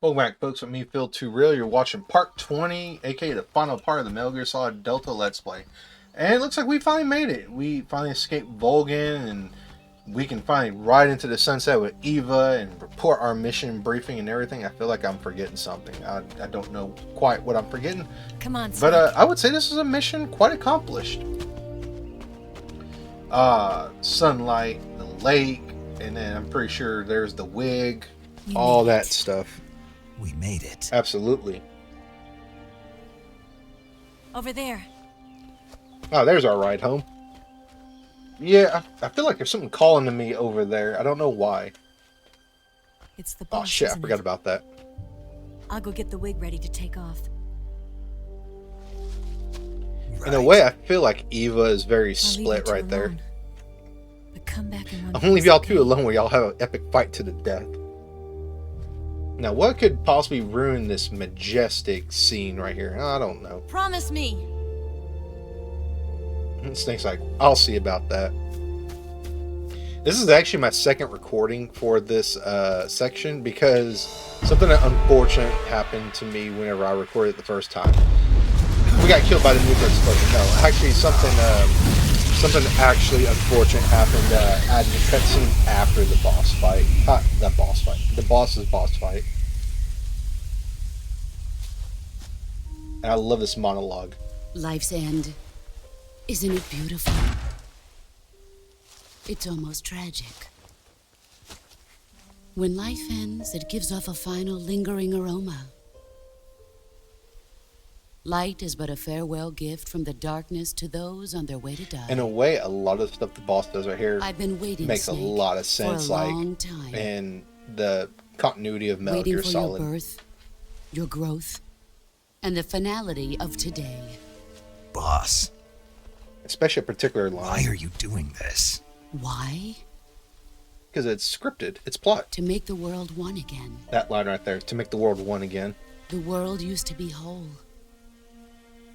Welcome back, folks. With me, Phil Too Real. You're watching part 20, aka the final part of the Metal Gear Solid Delta Let's Play. And it looks like we finally made it. We finally escaped Volgan, and we can finally ride into the sunset with Eva and report our mission briefing and everything. I feel like I'm forgetting something. I don't know quite what I'm forgetting. Come on, But Snake. I would say this is a mission quite accomplished. Sunlight, the lake, and then I'm pretty sure there's the wig, all that stuff. We made it. Absolutely. Over there. Oh, there's our ride home. Yeah, I feel like there's something calling to me over there. I don't know why. It's the boss. Oh shit, I isn't forgot it? about that. I'll go get the wig ready to take off. In a way, I feel like Eva is very I'll split leave you right two there. alone. But come back in one I'm gonna leave piece, y'all okay? two alone where y'all have an epic fight to the death. Now, what could possibly ruin this majestic scene right here? I don't know. Promise me. Snake's like, I'll see about that. This is actually my second recording for this section because something unfortunate happened to me whenever I recorded the first time. We got killed by the nuclear explosion. No, actually something actually unfortunate happened at the cutscene after the boss fight. Not the boss fight. The boss's boss fight. And I love this monologue. Life's end. Isn't it beautiful? It's almost tragic. When life ends, it gives off a final lingering aroma. Light is but a farewell gift from the darkness to those on their way to die. In a way, a lot of the stuff the boss does right here I've been waiting, makes a Snake, lot of sense, for a like long time. in the continuity of Metal Waiting Gear for Solid. your birth, your growth, and the finality of today. Boss, Especially a particular why line. are you doing this? Why? Because it's scripted. It's plot. To make the world one again. That line right there. To make the world one again. The world used to be whole.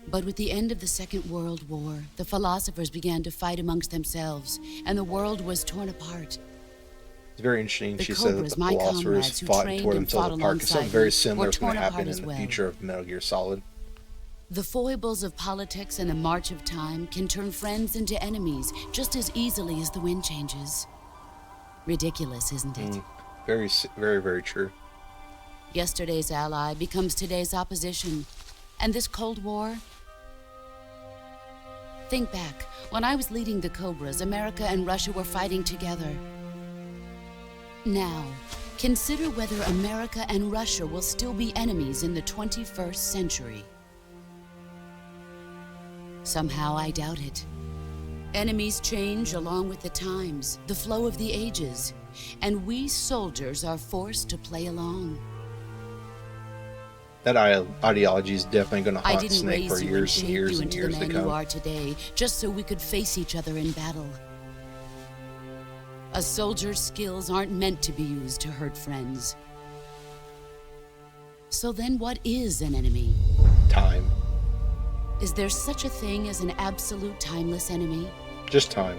But with the end of the Second World War, the philosophers began to fight amongst themselves, and the world was torn apart. It's very interesting. The She said that Cobras, the my philosophers comrades who fought trained toward and themselves fought apart. Because something alongside very me similar were is going to torn apart happen in as the well. future of Metal Gear Solid. The foibles of politics and the march of time can turn friends into enemies just as easily as the wind changes. Ridiculous, isn't it? Very, very, very true. Yesterday's ally becomes today's opposition. And this Cold War? Think back. When I was leading the Cobras, America and Russia were fighting together. Now, consider whether America and Russia will still be enemies in the 21st century. Somehow I doubt it. Enemies change along with the times, the flow of the ages, and we soldiers are forced to play along. That ideology is definitely going to I haunt didn't Snake raise for you and years and shape years you and into years the to man you come. are today, just so we could face each other in battle. A soldier's skills aren't meant to be used to hurt friends. So then what is an enemy? Time. Is there such a thing as an absolute timeless enemy? Just time.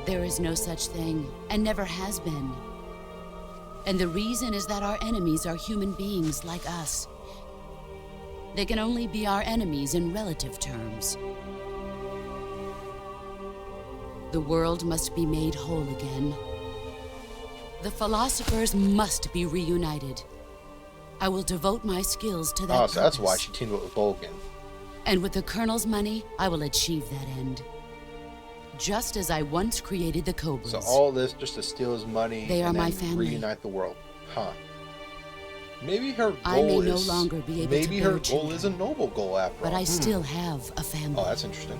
There is no such thing, and never has been. And the reason is that our enemies are human beings like us. They can only be our enemies in relative terms. The world must be made whole again. The philosophers must be reunited. I will devote my skills to that Oh, so that's why purpose. she teamed up with Vulcan. And with the Colonel's money, I will achieve that end. Just as I once created the Cobras. So all this just to steal his money They are and my then family. reunite the world. Huh. Maybe her goal I may no is longer be able maybe to her bear goal children, is a noble goal after but all. I still have a family. Oh, that's interesting.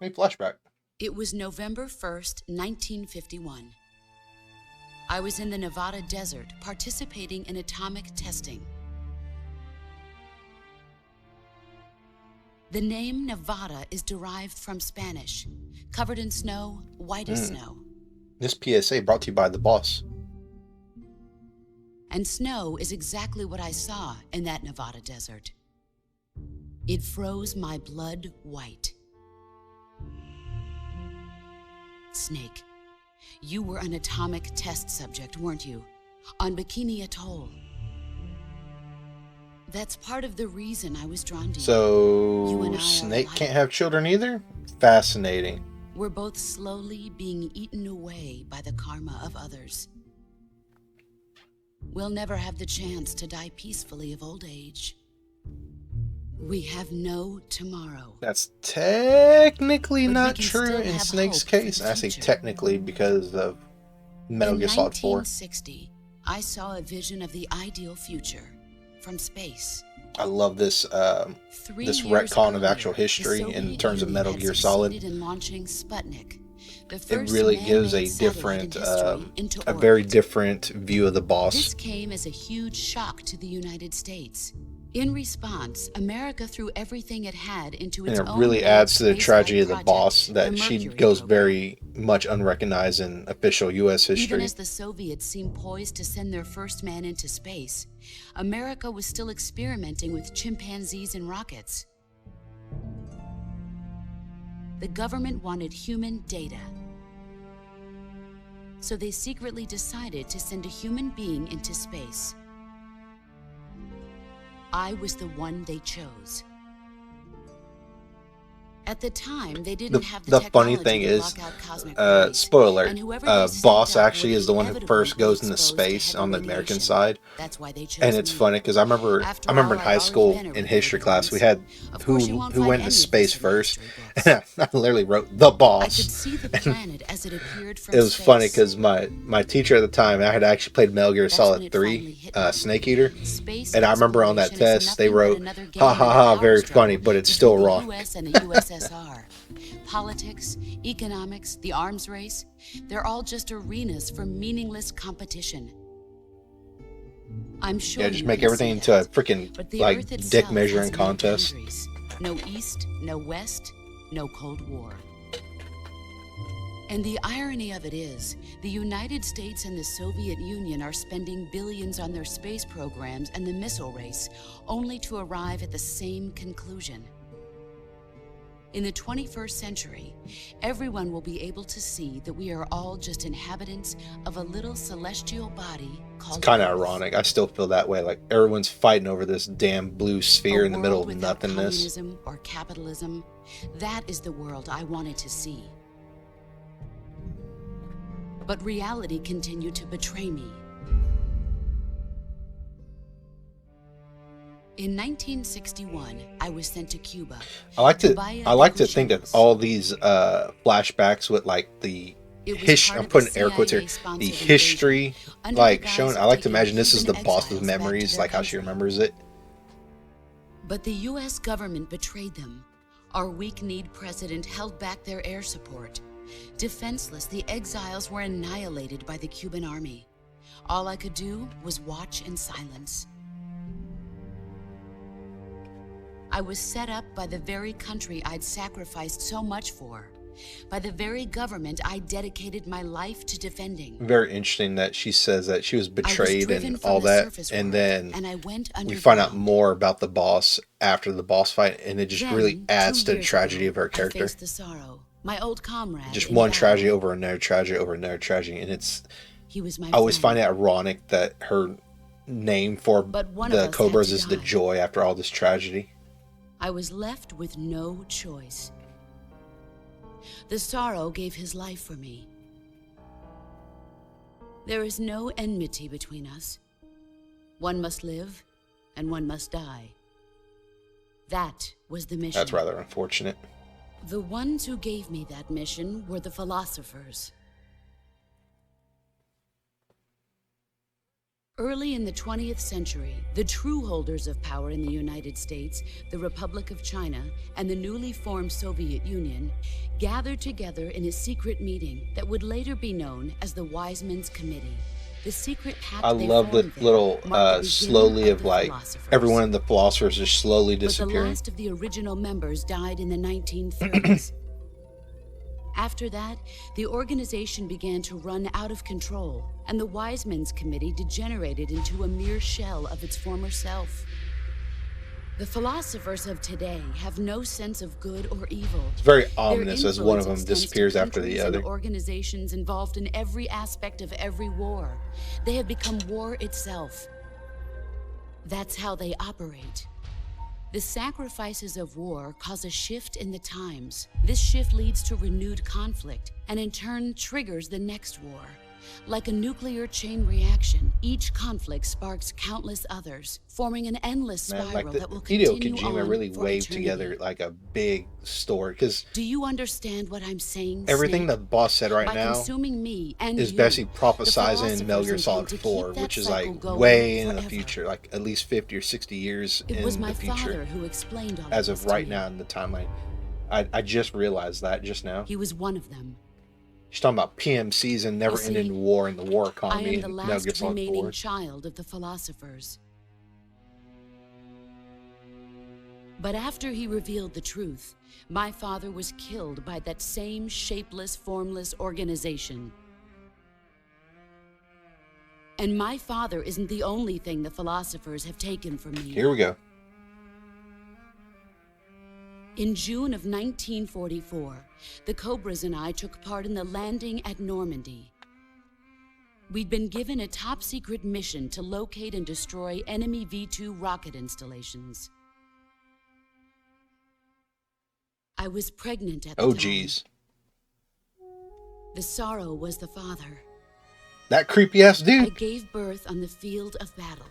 Hey, flashback. It was November 1st, 1951. I was in the Nevada desert participating in atomic testing. The name Nevada is derived from Spanish, covered in snow, white as snow. This PSA brought to you by the boss. And snow is exactly what I saw in that Nevada desert. It froze my blood white. Snake, you were an atomic test subject, weren't you? on Bikini Atoll. That's part of the reason I was drawn to you. You and So I are Snake alike. can't have children either? Fascinating. We're both slowly being eaten away by the karma of others. We'll never have the chance to die peacefully of old age. We have no tomorrow. That's technically But we not can true still in have Snake's hope for case. the I say future. technically because of Metal In Gear Solid 4. 1960, I saw a vision of the ideal future from space. I love this 3 this years retcon of earlier, actual the history in Soviet terms of Union Metal had Gear Solid. succeeded in launching Sputnik, the It first really gives a man-made satellite different, in history into a very orbit. different view of the boss. This came as a huge shock to the United States. In response, America threw everything it had into And its it own really big adds to the spaceflight tragedy of the project, boss the that she Mercury goes program. very much unrecognized in official U.S. Even history. as the Soviets seemed poised to send their first man into space, America was still experimenting with chimpanzees and rockets. The government wanted human data. So they secretly decided to send a human being into space. I was the one they chose. At the time, they didn't have The the funny technology thing to is, block out cosmic rays, spoiler, and whoever they sent Boss out actually would is the one who inevitably first be goes into exposed to space heavy on the American radiation. side. That's why they chose And it's me. funny because I remember After in all, high I'd already school been a in history recruiter class we once. had Of who course you won't who find went any into of space this in the first. history books. And I literally wrote the I boss. could see the planet as it appeared from It was space. funny because my teacher at the time, I had actually played Metal Gear That's when Solid it 3, finally hit me. Snake Eater, Space and I remember on that exploration is test they nothing but wrote, another game "Ha ha of ha, power very struggle funny, but it's still between wrong." the U.S. and the USSR. Politics, economics, the arms race, they're all just arenas for meaningless competition. I'm sure Yeah, just you make can everything see into a that. freaking But the like Earth dick itself measuring has no contest. boundaries. No East, no West, no Cold War. And the irony of it is, the United States and the Soviet Union are spending billions on their space programs and the missile race, only to arrive at the same conclusion. In the 21st century, everyone will be able to see that we are all just inhabitants of a little celestial body called It's kind of Earth. ironic. I still feel that way. Like everyone's fighting over this damn blue sphere A in the middle world of without nothingness. communism or capitalism, that is the world I wanted to see. But reality continued to betray me. In 1961, I was sent to Cuba. I like to Bahia think de that Cuchillos. all these flashbacks with like the It was history. part I'm of putting the air quotes here. The CIA-sponsored history, invasion, under like the guise showing. of I like to taking imagine this is the heathen boss of exiles back to memories, their like how she country. remembers it. But the U.S. government betrayed them. Our weak-kneed president held back their air support. Defenseless, the exiles were annihilated by the Cuban army. All I could do was watch in silence. I was set up by the very country I'd sacrificed so much for, by the very government I dedicated my life to defending. Very interesting that she says that she was I was betrayed driven and from all the that, surface and world, then and I went we find out underground. more about the boss after the boss fight, and it just really Then, adds 2 to the years tragedy ago, of her I character. faced the sorrow, my old comrade. Just in one battle. tragedy over another tragedy over another tragedy, and it's. He was my I always friend. find it ironic that her name for But one of the us Cobras had is to the die. joy after all this tragedy. I was left with no choice. The sorrow gave his life for me. There is no enmity between us. One must live, and one must die. That was the mission. That's rather unfortunate. The ones who gave me that mission were the philosophers. Early in the 20th century, the true holders of power in the United States, the Republic of China, and the newly formed Soviet Union gathered together in a secret meeting that would later be known as the Wise Men's Committee. The secret pact I they love the formed there little marked the beginning slowly of the like philosophers. everyone of the philosophers is slowly But the disappearing. last of the original members died in the 1930s. After that, the organization began to run out of control, and the Wise Men's Committee degenerated into a mere shell of its former self. The philosophers of today have no sense of good or evil. It's very Their ominous as one of them influence extends to disappears after the countries and other. organizations involved in every aspect of every war. They have become war itself. That's how they operate. The sacrifices of war cause a shift in the times. This shift leads to renewed conflict, and in turn triggers the next war. Like a nuclear chain reaction, each conflict sparks countless others, forming an endless Man, spiral like that will Hideo continue Kojima on really for waved eternity. together like a big story, because Do you understand what I'm saying, everything Snake? the boss said right By now consuming me and is you, basically the prophesizing in Metal Gear philosophers Solid intend to 4, keep that which is cycle like going way in the forever. future, like at least 50 or 60 years It in was my the future, father who explained all as this of right to now me. in the timeline. I just realized that just now. He was one of them. She's talking about PMCs and never-ending see, war and the war I economy am the in Metal Gear last Solid remaining 4. child of the philosophers. But after he revealed the truth, my father was killed by that same shapeless, formless organization. And my father isn't the only thing the philosophers have taken from me. Here we go. In June of 1944, the Cobras and I took part in the landing at Normandy. We'd been given a top-secret mission to locate and destroy enemy V-2 rocket installations. I was pregnant at the Oh, time. geez. The sorrow was the father. That creepy-ass I dude. gave birth on the field of battle.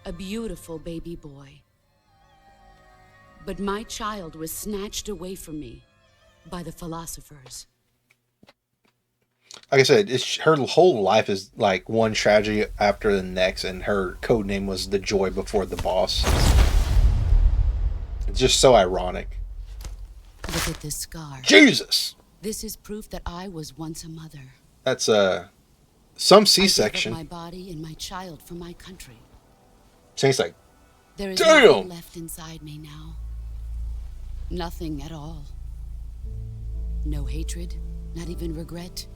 A beautiful baby boy. But my child was snatched away from me by the philosophers. Like I said, her whole life is like one tragedy after the next, and her code name was the Joy before the boss. It's just so ironic. Look at this scar. Jesus! This is proof that I was once a mother. That's some I gave up C-section. my body and my child for my country. Seems like, There is damn! nothing left inside me now. Nothing at all. No hatred, not even regret.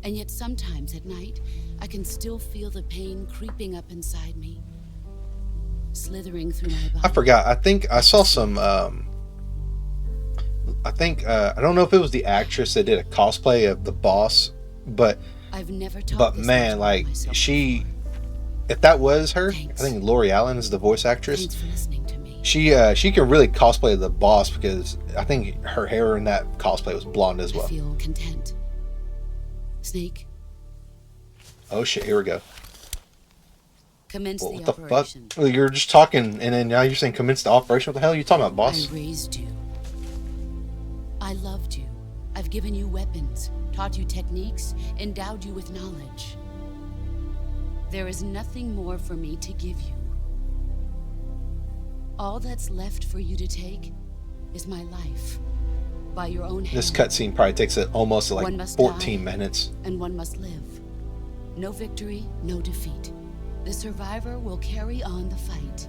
And yet sometimes at night, I can still feel the pain creeping up inside me, slithering through my body. I forgot. I think I saw some. I don't know if it was the actress that did a cosplay of the boss, but I've never talked but this man, much like about myself she, before. if that was her, Thanks. I think Lori Allen is the voice actress. Thanks for listening to me. She can really cosplay the boss, because I think her hair in that cosplay was blonde as I well. feel content. Snake, Oh shit! Here we go. commence What the the fuck? operation. Well, you're just talking, and then now you're saying commence the operation. What the hell are you talking about, I boss? raised you. I loved you. I've given you weapons, taught you techniques, endowed you with knowledge. There is nothing more for me to give you. All that's left for you to take is my life. By your own hand. This cutscene probably takes it almost like One must 14 die. minutes. And one must live. No victory, no defeat. The survivor will carry on the fight.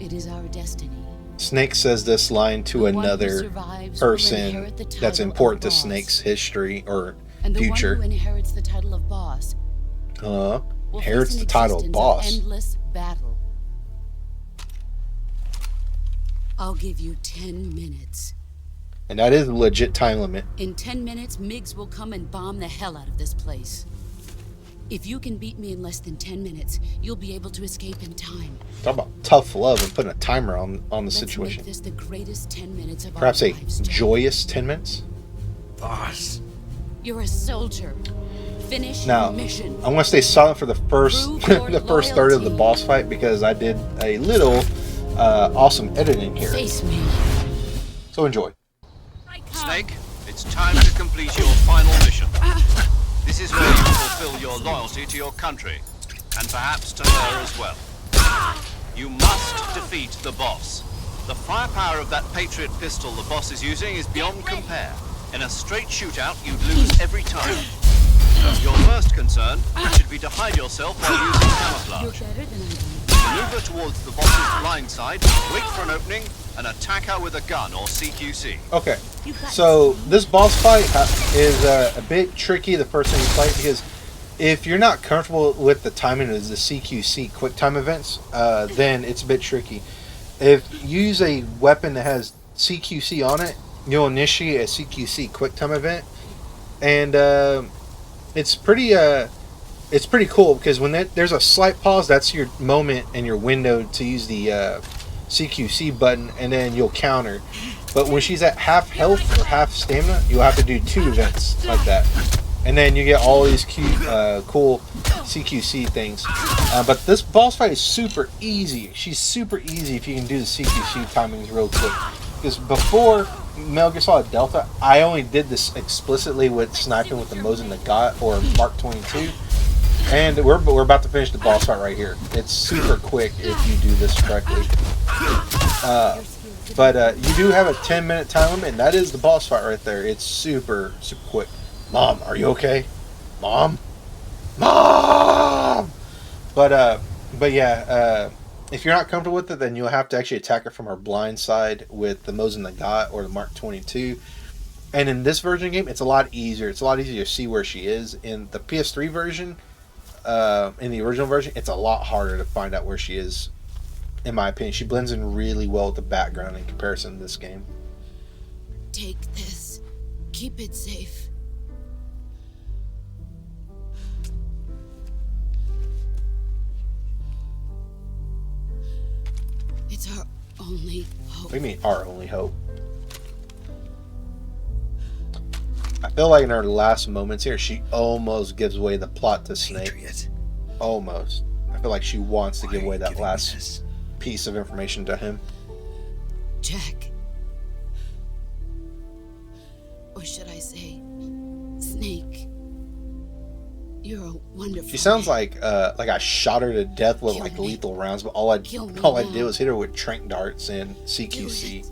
It is our destiny. Snake says this line to The one who another survives will person inherit the that's title important to of boss. Snake's history or And the one future. who inherits the title of boss will Inherits face an the title of existence boss. endless battle. I'll give you 10 minutes. And that is a legit time limit. In 10 minutes, MiGs will come and bomb the hell out of this place. If you can beat me in less than 10 minutes, you'll be able to escape in time. Talk about tough love and putting a timer on the Let's situation. make this the greatest 10 minutes of Perhaps our a lives, Jack. joyous 10 minutes. Boss. You're a soldier. Finish Now, your mission. I want to stay silent for the first Prove your the first third of the loyalty. boss fight, because I did a little awesome editing here. Face me. So enjoy. Snake, it's time to complete your final mission. This is where you fulfill your loyalty to your country, and perhaps to her as well. You must defeat the boss. The firepower of that Patriot pistol the boss is using is beyond compare. In a straight shootout, you'd lose every time. Your first concern should be to hide yourself while using You're camouflage. better than I Maneuver towards the boss's blind side, wait for an opening, and attack her with a gun or CQC. Okay. do. You got So this boss fight is a bit tricky the first time you fight, because If you're not comfortable with the timing of the CQC quick time events, then it's a bit tricky. If you use a weapon that has CQC on it, you'll initiate a CQC quick time event, and it's pretty cool because when there's a slight pause, that's your moment and your window to use the CQC button, and then you'll counter. But when she's at half health or half stamina, you'll have to do 2 events like that. And then you get all these cool CQC things. But this boss fight is super easy. She's super easy if you can do the CQC timings real quick. Because before Metal Gear Solid Delta, I only did this explicitly with sniping with the Mosin Nagant or Mark 22. And we're about to finish the boss fight right here. It's super quick if you do this correctly. But you do have a 10-minute time limit, and that is the boss fight right there. It's super quick. Mom, are you okay? Mom? But yeah, if you're not comfortable with it, then you'll have to actually attack her from her blind side with the Mosin Nagant or the Mark 22. And in this version of the game, it's a lot easier. It's a lot easier to see where she is. In the PS3 version, in the original version, it's a lot harder to find out where she is. In my opinion, she blends in really well with the background in comparison to this game. Take this. Keep it safe. It's our only hope. What do you mean, our only hope? I feel like in her last moments here, she almost gives away the plot to Snake. Patriot. Almost. I feel like she wants to Why give are away you that giving me last this? piece of information to him. Jack. Or should I say, Snake. You're a wonderful She sounds man. like I shot her to death with Kill like me. lethal rounds, but all I Kill me did now. was hit her with trank darts and Do CQC. it.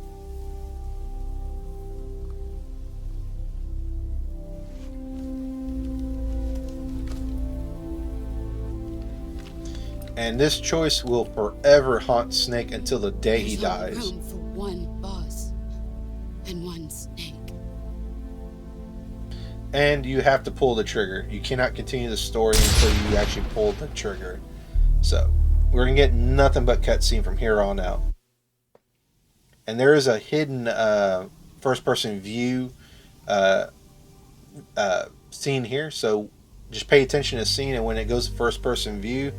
And this choice will forever haunt Snake until the day he There's only dies. room for one boss and one Snake. And you have to pull the trigger. You cannot continue the story until you actually pull the trigger. So, we're going to get nothing but cutscene from here on out. And there is a hidden first-person view scene here. So, just pay attention to the scene, and when it goes to first-person view,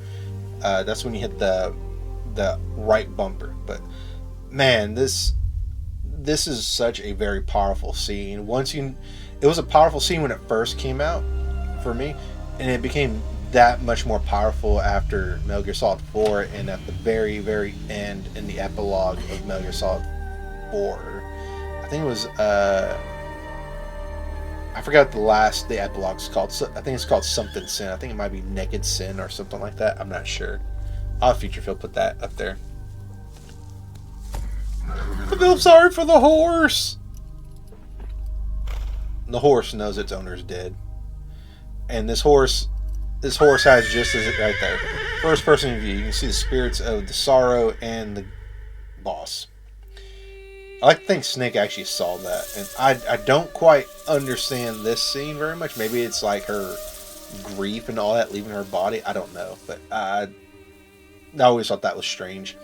that's when you hit the right bumper. But, man, this is such a very powerful scene. It was a powerful scene when it first came out for me, and it became that much more powerful after Metal Gear Solid 4 and at the very, very end in the epilogue of Metal Gear Solid 4. I think it was, I forgot the epilogue's called. I think it's called Something Sin. I think it might be Naked Sin or something like that. I'm not sure. I'll feature Phil put that up there. I feel sorry for the horse. The horse knows its owner's dead, and this horse has just as it right there. First person view, you can see the spirits of the sorrow and the boss. I like to think Snake actually saw that, and I don't quite understand this scene very much. Maybe it's like her grief and all that leaving her body. I don't know, but I always thought that was strange.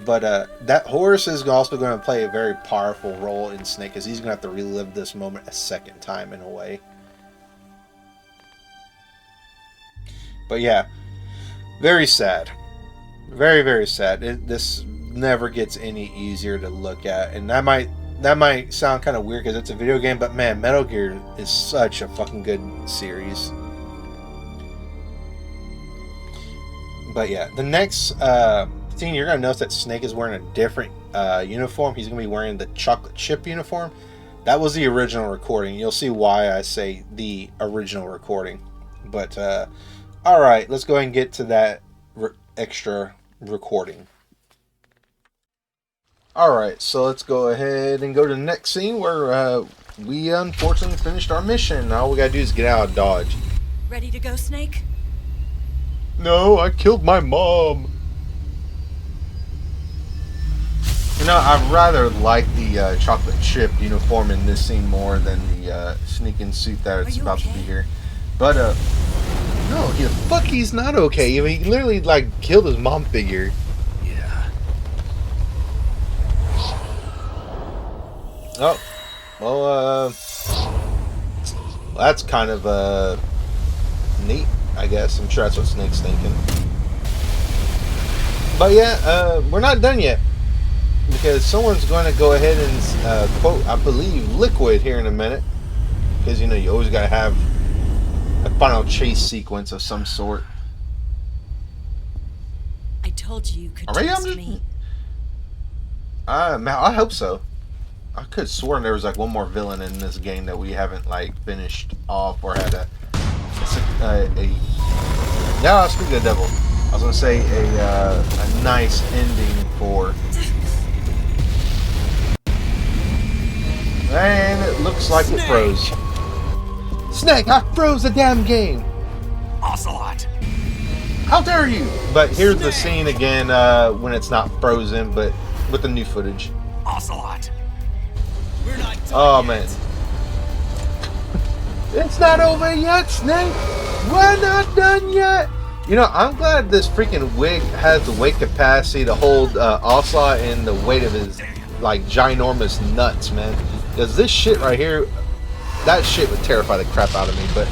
But that horse is also going to play a very powerful role in Snake, because he's going to have to relive this moment a second time in a way. But yeah, very sad. Very, very sad. This never gets any easier to look at. And that might sound kind of weird because it's a video game, but man, Metal Gear is such a fucking good series. But yeah, the next scene, you're going to notice that Snake is wearing a different uniform. He's going to be wearing the chocolate chip uniform. That was the original recording. You'll see why I say the original recording. But, alright, let's go ahead and get to that extra recording. Alright, so let's go ahead and go to the next scene where we unfortunately finished our mission. All we gotta do is get out of Dodge. Ready to go, Snake? No, I killed my mom. You know, I rather like the chocolate chip uniform in this scene more than the sneaking suit that it's you about to okay? be here. But, No, the fuck he's not okay. I mean, he literally like killed his mom figure. Yeah. Oh, well, that's kind of neat, I guess. I'm sure that's what Snake's thinking. But yeah, we're not done yet because someone's going to go ahead and quote, I believe, Liquid here in a minute, because you know you always got to have a final chase sequence of some sort. I told you could Already, trust I'm me. Man, I hope so. I could have sworn there was like one more villain in this game that we haven't like finished off or had yeah, speaking of the devil, I was gonna say a nice ending for. And it looks like it froze. Snake, I froze the damn game. Ocelot. How dare you? But here's the scene again when it's not frozen, but with the new footage. Ocelot. We're not done Oh yet. man. It's not over yet, Snake. We're not done yet. You know, I'm glad this freaking wig has the weight capacity to hold Ocelot and the weight of his like ginormous nuts, man. Because this shit right here, that shit would terrify the crap out of me. But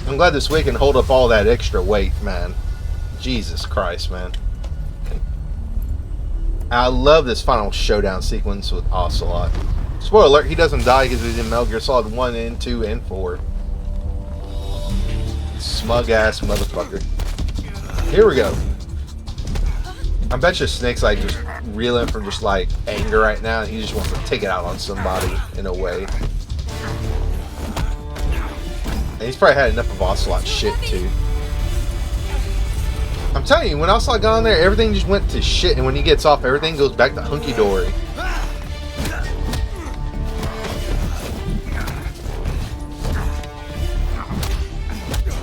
I'm glad this wig can hold up all that extra weight, man. Jesus Christ, man. I love this final showdown sequence with Ocelot. Spoiler alert, he doesn't die because he's in Metal Gear Solid 1 and 2 and 4. Smug ass motherfucker. Here we go. I bet you Snake's like just reeling from just like anger right now, and he just wants to take it out on somebody in a way. And he's probably had enough of Ocelot's shit too. I'm telling you, when Ocelot got on there, everything just went to shit, and when he gets off, everything goes back to hunky dory.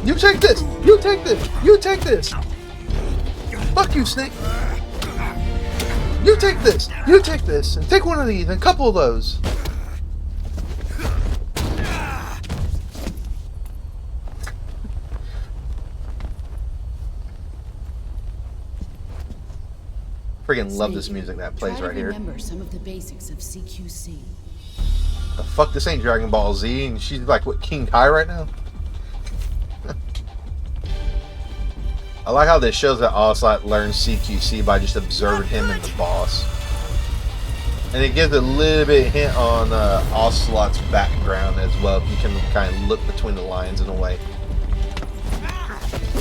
You take this! You take this! You take this! Fuck you, Snake! You take this! You take this! And take one of these and a couple of those! Freaking love this music that plays right here. Remember some of the basics of CQC. The fuck, this ain't Dragon Ball Z, and she's like, what, King Kai right now? I like how this shows that Ocelot learns CQC by just observing him and the boss. And it gives a little bit of hint on Ocelot's background as well. You can kind of look between the lines in a way.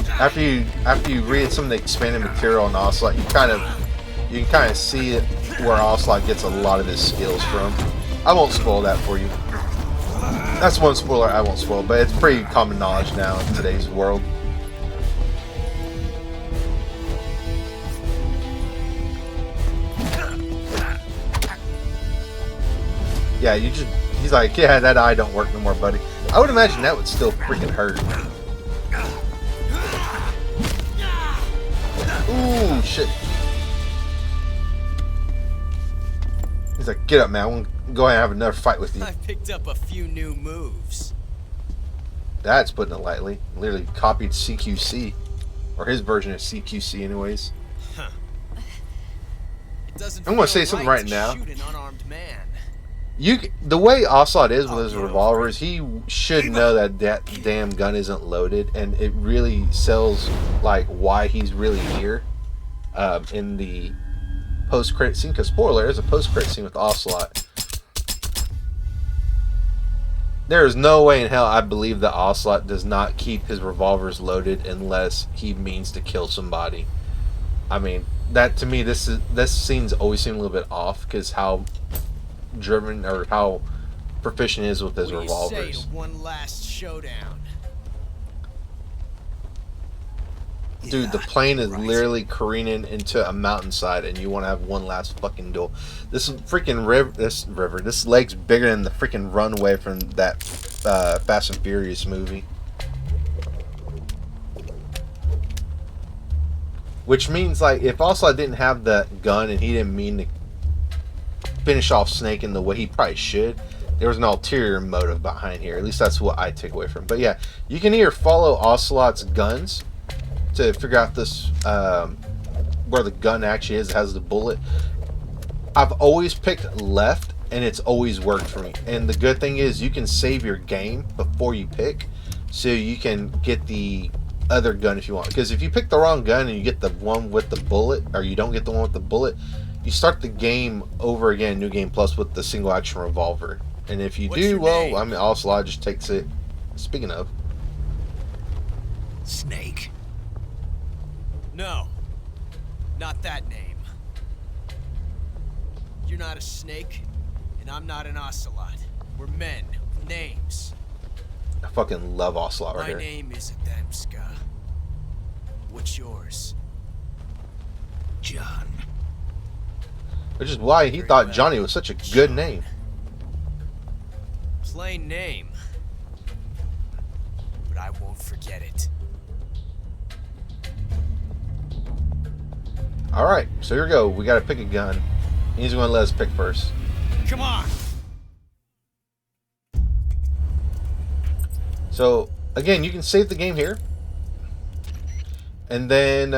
After you read some of the expanded material on Ocelot, you can kind of see it where Ocelot gets a lot of his skills from. I won't spoil that for you. That's one spoiler I won't spoil, but it's pretty common knowledge now in today's world. Yeah, he's like, yeah, that eye don't work no more, buddy. I would imagine that would still freaking hurt. Ooh, shit. He's like, get up, man. I want to go ahead and have another fight with you. I picked up a few new moves. That's putting it lightly. Literally copied CQC. Or his version of CQC anyways. It doesn't I'm gonna feel say something right right to now. shoot an unarmed man. The way Ocelot is with his revolvers, he should know that that damn gun isn't loaded, and it really sells like why he's really here in the post-credit scene. Because spoiler, there's a post-credit scene with Ocelot. There is no way in hell I believe that Ocelot does not keep his revolvers loaded unless he means to kill somebody. I mean, that to me, this scene's always seemed a little bit off because how driven or how proficient he is with his What do you say revolvers. to one last showdown? Dude, the plane is literally careening into a mountainside, and you want to have one last fucking duel. This freaking this lake's bigger than the freaking runway from that Fast and Furious movie. Which means, like, if Ocelot didn't have the gun and he didn't mean to finish off Snake in the way he probably should, there was an ulterior motive behind here. At least that's what I take away from it. But yeah, you can either follow Ocelot's guns to figure out this where the gun actually is. It has the bullet. I've always picked left, and it's always worked for me. And the good thing is you can save your game before you pick, so you can get the other gun if you want. Because if you pick the wrong gun and you get the one with the bullet, or you don't get the one with the bullet, you start the game over again, New Game Plus, with the single action revolver. And if you do, well, I mean, Ocelot just takes it. Speaking of, Snake. No. Not that name. You're not a snake, and I'm not an ocelot. We're men with names. I fucking love Ocelot right My here. name is Adamska. What's yours? John. Which is why he Very thought well. Johnny was such a good name. Plain name. But I won't forget it. Alright, so here we go. We gotta pick a gun. He's gonna let us pick first. Come on! So, again, you can save the game here. And then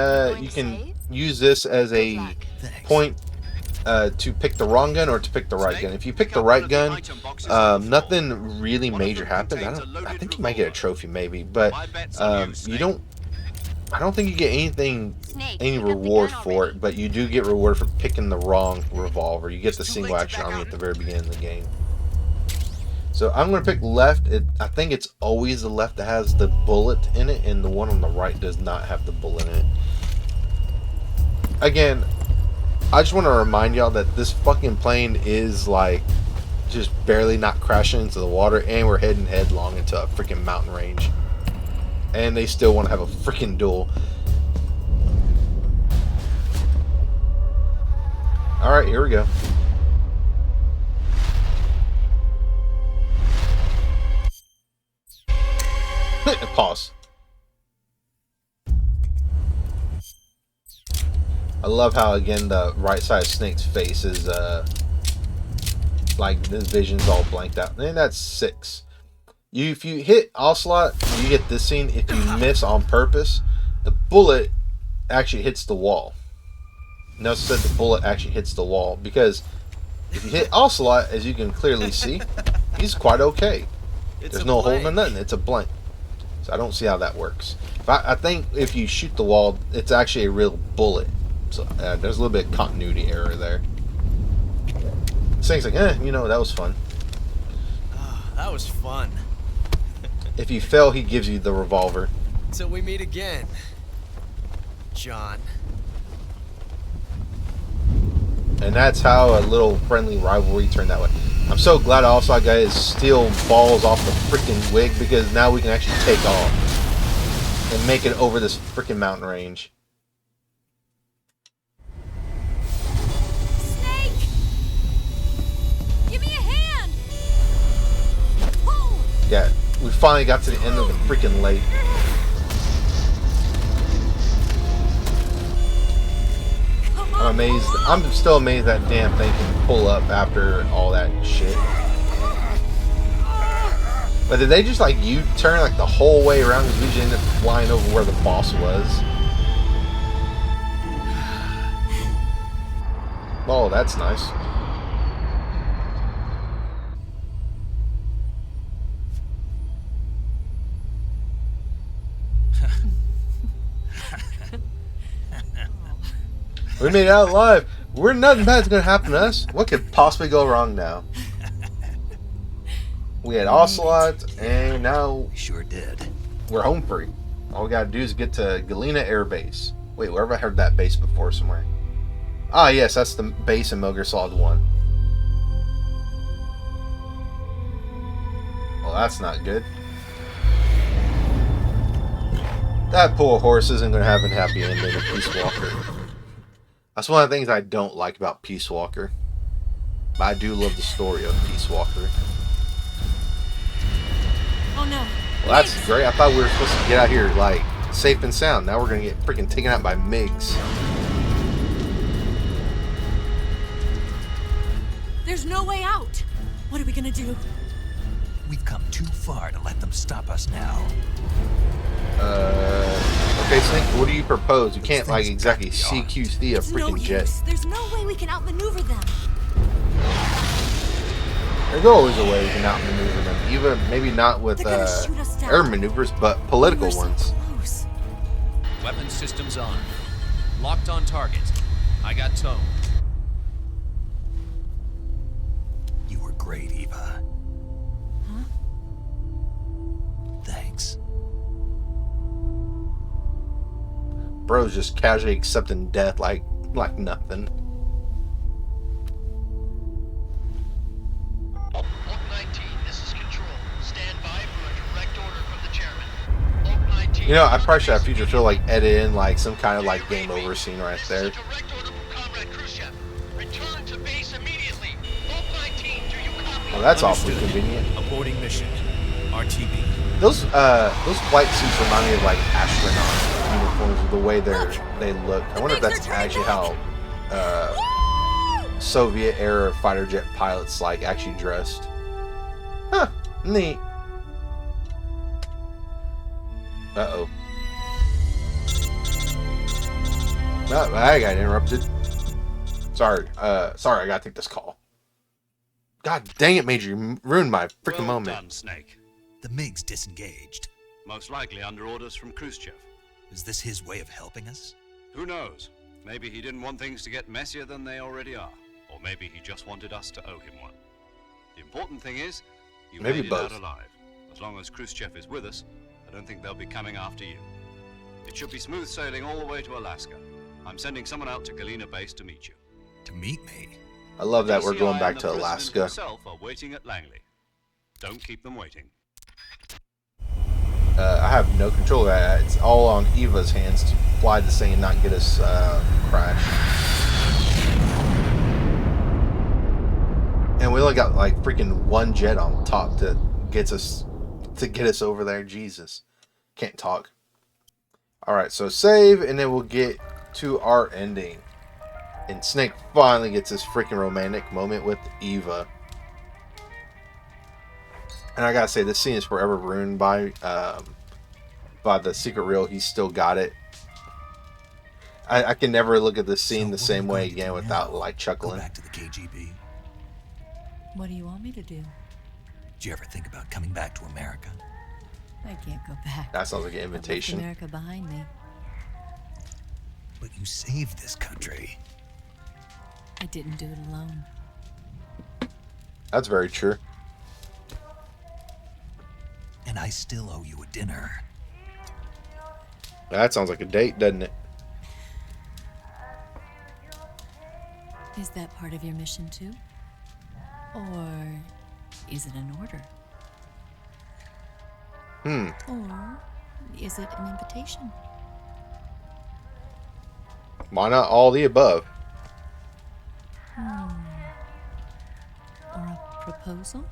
you can use this as a Thanks. point to pick the wrong gun or to pick the right gun. If you pick the right gun, nothing really major happens. I think you might get a trophy maybe, but you don't. I don't think you get any reward for it, but you do get reward for picking the wrong revolver. You get the single action army at the very beginning of the game. So I'm going to pick left. I think it's always the left that has the bullet in it, and the one on the right does not have the bullet in it. Again, I just want to remind y'all that this fucking plane is like just barely not crashing into the water, and we're heading headlong into a freaking mountain range. And they still want to have a freaking duel. Alright, here we go. Pause. I love how, again, the right side of Snake's face is, like, the vision's all blanked out. And that's 6. If you hit Ocelot, you get this scene. If you miss on purpose, the bullet actually hits the wall. Notice that the bullet actually hits the wall, because if you hit Ocelot, as you can clearly see, he's quite okay. There's no hole in nothing. It's a blank. So I don't see how that works. I think if you shoot the wall, it's actually a real bullet. So there's a little bit of continuity error there. Snake's like, you know, that was fun. Oh, that was fun. If you fail, he gives you the revolver. Till we meet again, John. And that's how a little friendly rivalry turned that way. I'm so glad also I got his steel balls off the freaking wig, because now we can actually take off and make it over this freaking mountain range. Snake! Give me a hand! Pull! Yeah, we finally got to the end of the freaking lake. I'm amazed. I'm still amazed that damn thing can pull up after all that shit. But did they just like U-turn like the whole way around, because we just ended up flying over where the boss was? Oh, that's nice. We made it out alive. We're nothing bad's gonna happen to us. What could possibly go wrong now? We had Ocelot, and now Sure did. we're home free. All we gotta do is get to Galena Air Base. Wait, where have I heard that base before somewhere? Ah, yes, that's the base in Metal Gear Solid 1. Well, that's not good. That poor horse isn't gonna have a happy ending in Peace Walker. That's one of the things I don't like about Peace Walker. But I do love the story of Peace Walker. Oh no. Well, that's great. I thought we were supposed to get out here, like, safe and sound. Now we're going to get freaking taken out by MiGs. There's no way out. What are we gonna do? We've come too far to let them stop us now. Okay, Snake, what do you propose? You Those can't, like, things exactly gotta be armed. CQC a It's no freaking jet. use. There's no way we can outmaneuver them. There's always a way we can outmaneuver them. Even, maybe not with, They're gonna shoot us down. air maneuvers, but political We were so ones. close. Weapon systems on. Locked on target. I got tone. You were great, Eva. Huh? Thanks. Bro's just casually accepting death like nothing. Oak 19, this is Control. Stand by for a direct order from the chairman. Oak 19. You know, I probably should have future feel like edit in like some kind of like game over scene right This there. is a direct order from Comrade Khrushchev. Return to base immediately. Oak 19, do you copy? Well, that's awfully Understood. convenient. Aborting mission. RTB. Those flight suits remind me of like astronaut uniforms with the way they look. I wonder if that's actually how Soviet era fighter jet pilots like actually dressed. Huh, neat. Uh-oh. Oh, I got interrupted. Sorry, I gotta take this call. God dang it, Major, you ruined my freaking Well moment. done, Snake. The MiG's disengaged. Most likely under orders from Khrushchev. Is this his way of helping us? Who knows? Maybe he didn't want things to get messier than they already are. Or maybe he just wanted us to owe him one. The important thing is, you Maybe made it both. out alive. As long as Khrushchev is with us, I don't think they'll be coming after you. It should be smooth sailing all the way to Alaska. I'm sending someone out to Galena Base to meet you. To meet me? I love that we're DCI going back and to the President Alaska. himself are waiting at Langley. Don't keep them waiting. I have no control of that. It's all on Eva's hands to fly this thing and not get us crashed. And we only got like freaking one jet on top to get us over there. Jesus, can't talk. All right, so save, and then we'll get to our ending. And Snake finally gets this freaking romantic moment with Eva. And I gotta say, this scene is forever ruined by the secret reel. He's still got it. I can never look at this scene the same way again without like Go chuckling. back to the KGB. What do you want me to do? Did you ever think about coming back to America? I can't go back. That sounds like an I left invitation. America behind me. But you saved this country. I didn't do it alone. That's very true. And I still owe you a dinner. That sounds like a date, doesn't it? Is that part of your mission too? Or is it an order? Or is it an invitation? Why not all the above? Or a proposal?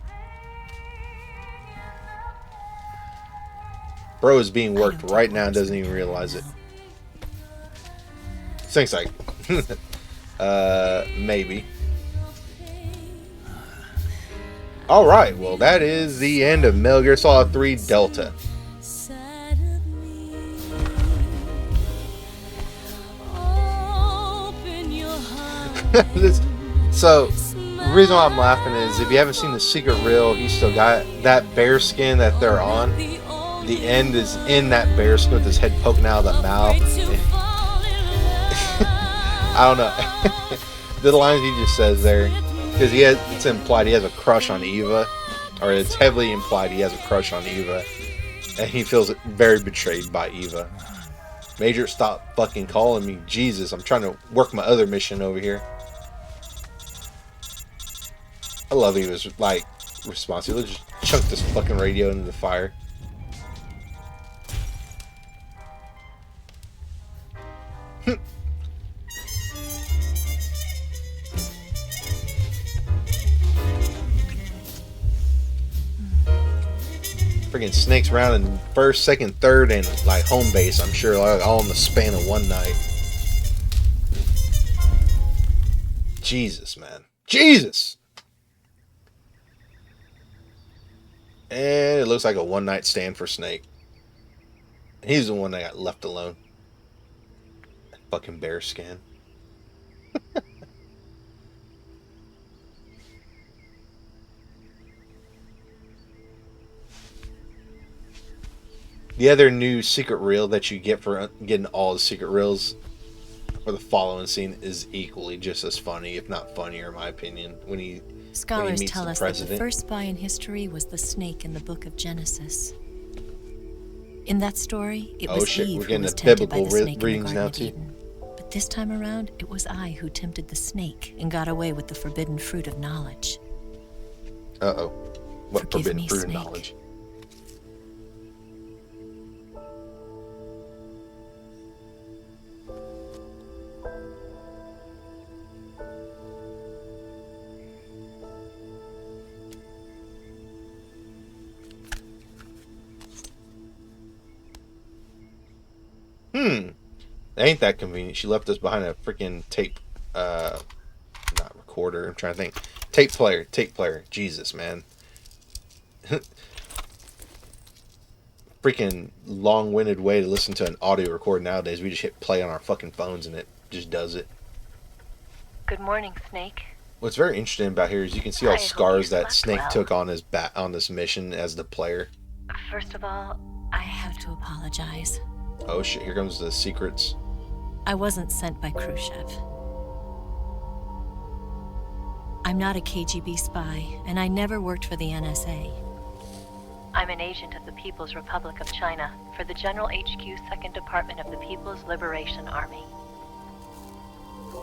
Bro is being worked don't right take now and orders doesn't from even anyone realize it. now. Thanks, like, maybe. All right, well, that is the end of Metal Gear Solid 3 Delta. So, the reason why I'm laughing is if you haven't seen the secret reel, he's still got that bear skin that they're on. The end is in that bear skin with his head poking out of the mouth. I don't know. The lines he just says there, because it's implied he has a crush on Eva, or it's heavily implied he has a crush on Eva, and he feels very betrayed by Eva. Major, stop fucking calling me. Jesus, I'm trying to work my other mission over here. I love Eva's like response. He'll just chunk this fucking radio into the fire. Freaking Snake's round in first, second, third, and like home base, I'm sure, like, all in the span of one night. Jesus, man. Jesus! And it looks like a one-night stand for Snake. He's the one that got left alone. That fucking bear skin. The other new secret reel that you get for getting all the secret reels for the following scene is equally just as funny, if not funnier, in my opinion. When he Scholars meets tell the us that the president. first spy in history was the snake in the book of Genesis. In that story, it Oh was shit, Eve we're who getting was the tempted by biblical the snake in the readings Garden now of too. Eden. But this time around, it was I who tempted the snake and got away with the forbidden fruit of knowledge. Uh-oh. What Forgive forbidden me, fruit of Snake. knowledge? Ain't that convenient. She left us behind a freaking tape, not recorder, I'm trying to think. Tape player. Jesus, man. Freaking long-winded way to listen to an audio record nowadays. We just hit play on our fucking phones and it just does it. Good morning, Snake. What's very interesting about here is you can see all I the hope scars you that slept Snake well. took on his on this mission as the player. First of all, I have to apologize. Oh shit, here comes the secrets. I wasn't sent by Khrushchev. I'm not a KGB spy, and I never worked for the NSA. I'm an agent of the People's Republic of China for the General HQ 2nd Department of the People's Liberation Army.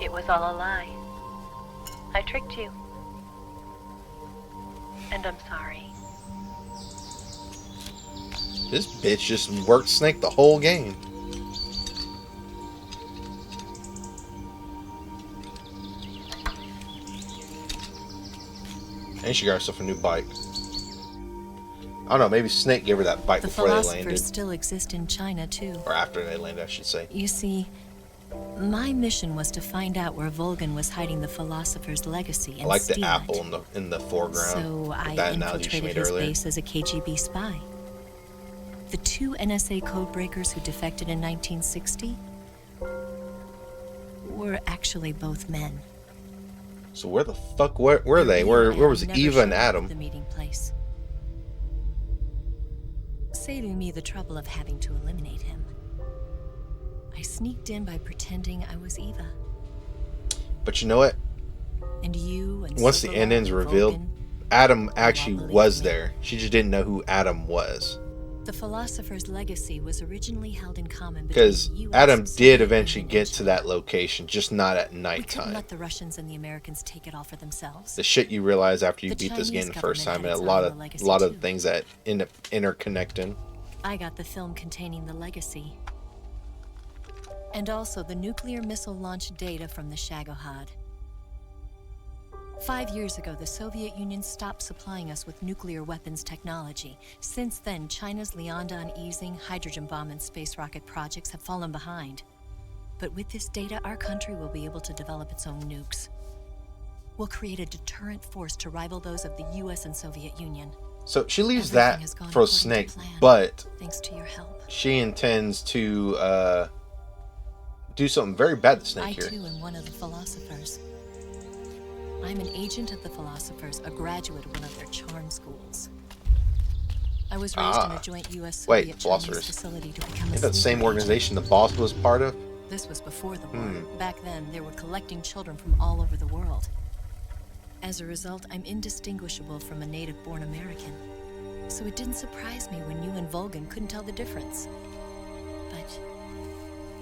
It was all a lie. I tricked you. And I'm sorry. This bitch just worked Snake the whole game. And she got herself a new bike. I don't know, maybe Snake gave her that bike The before they philosophers landed. still exist in China, too. Or after they landed, I should say. You see, my mission was to find out where Volgan was hiding the philosopher's legacy and I like the steal apple it. in the foreground. So I that analogy she infiltrated made his earlier. base as a KGB spy. The two NSA codebreakers who defected in 1960 were actually both men. So where the fuck were they? Where was Never Eva and showed up at Adam? The meeting place, saving me the trouble of having to eliminate him. I sneaked in by pretending I was Eva. But you know what? And you and Once the Silverlight ending's and revealed, Volgan, Adam actually believe was me. there. She just didn't know who Adam was. the philosopher's legacy was originally held in common Because between the US Adam and did Soviet eventually Union get and to China. that location, just not at We couldn't nighttime. let the Russians and the Americans take it all for themselves. The shit you realize after you The beat this Chinese game the first time, government and had a its lot eye of on the legacy lot of too. things that end up interconnecting. I got the film containing the legacy. And also the nuclear missile launch data from the Shagohod. 5 years ago, the Soviet Union stopped supplying us with nuclear weapons technology. Since then, China's Liaodong easing, hydrogen bomb, and space rocket projects have fallen behind. But with this data, our country will be able to develop its own nukes. We'll create a deterrent force to rival those of the US and Soviet Union. So she leaves Everything that has gone for according to Snake, plan, but thanks to your help. she intends to do something very bad to Snake I here. too am one of the philosophers. I'm an agent of the philosophers, a graduate of one of their charm schools. I was raised in a joint U.S. Wait, Soviet Chinese philosophers. facility to become a Ain't that the same sleeper organization the boss was part of? agent. This was before the war. Back then, they were collecting children from all over the world. As a result, I'm indistinguishable from a native-born American. So it didn't surprise me when you and Volgan couldn't tell the difference. But